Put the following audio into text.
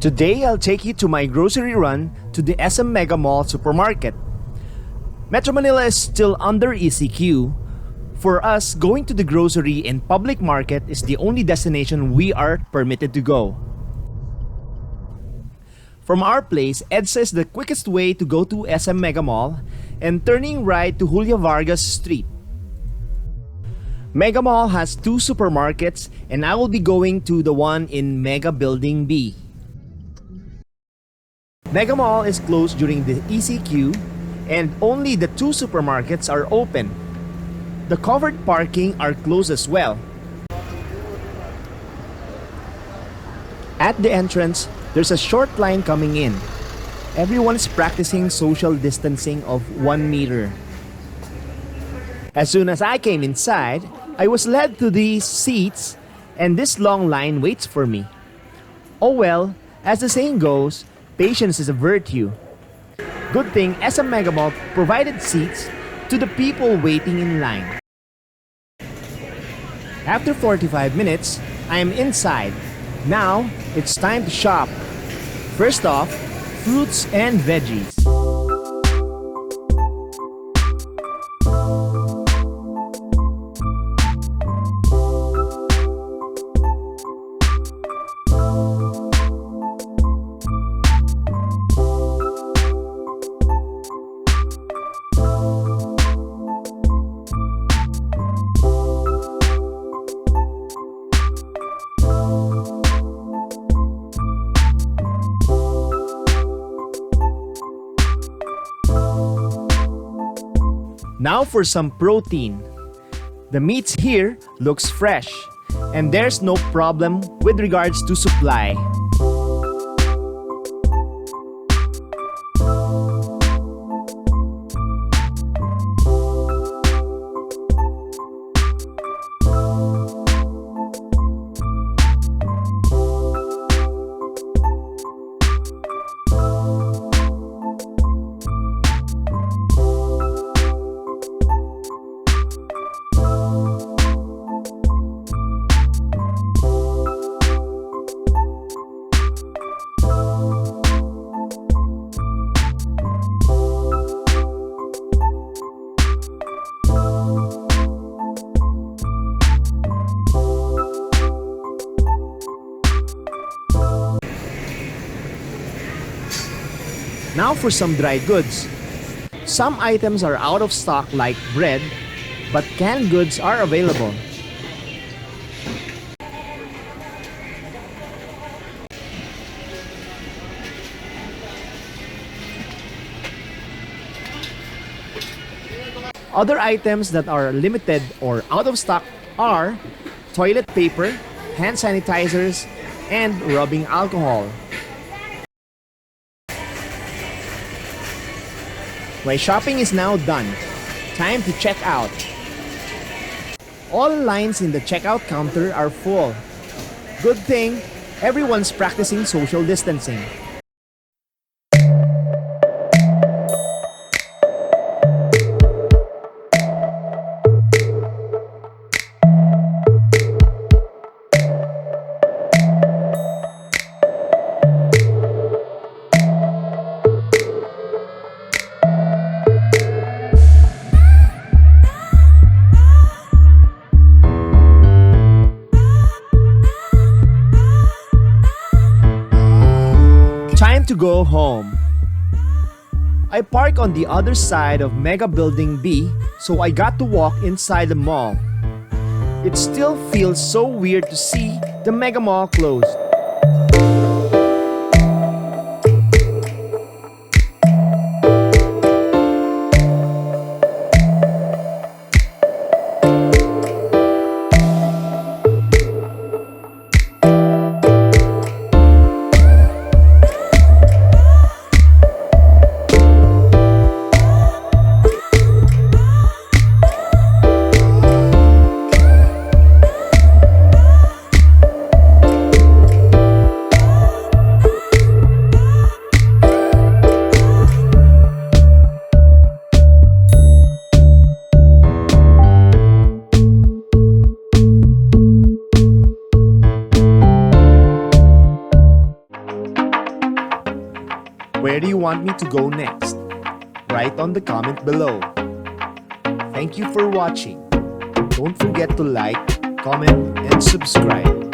Today, I'll take you to my grocery run to the SM Megamall Supermarket. Metro Manila is still under ECQ. For us, going to the grocery and public market is the only destination we are permitted to go. From our place, EDSA is the quickest way to go to SM Megamall and turning right to Julia Vargas Street. Megamall has two supermarkets and I will be going to the one in Mega Building B. Megamall is closed during the ECQ and only the two supermarkets are open. The covered parking are closed as well. At the entrance, there's a short line coming in. Everyone is practicing social distancing of 1 meter. As soon as I came inside, I was led to these seats and this long line waits for me. Oh well, as the saying goes, patience is a virtue. Good thing SM Megamall provided seats to the people waiting in line. After 45 minutes, I am inside. Now, it's time to shop. First off, fruits and veggies. Now for some protein. The meats here looks fresh and there's no problem with regards to supply. Now for some dry goods. Some items are out of stock like bread, but canned goods are available. Other items that are limited or out of stock are toilet paper, hand sanitizers, and rubbing alcohol. My shopping is now done. Time to check out. All lines in the checkout counter are full. Good thing, everyone's practicing social distancing. Time to go home. I park on the other side of Mega Building B, so I got to walk inside the mall. It still feels so weird to see the Mega Mall closed. Where do you want me to go next? Write on the comment below. Thank you for watching. Don't forget to like, comment, and subscribe.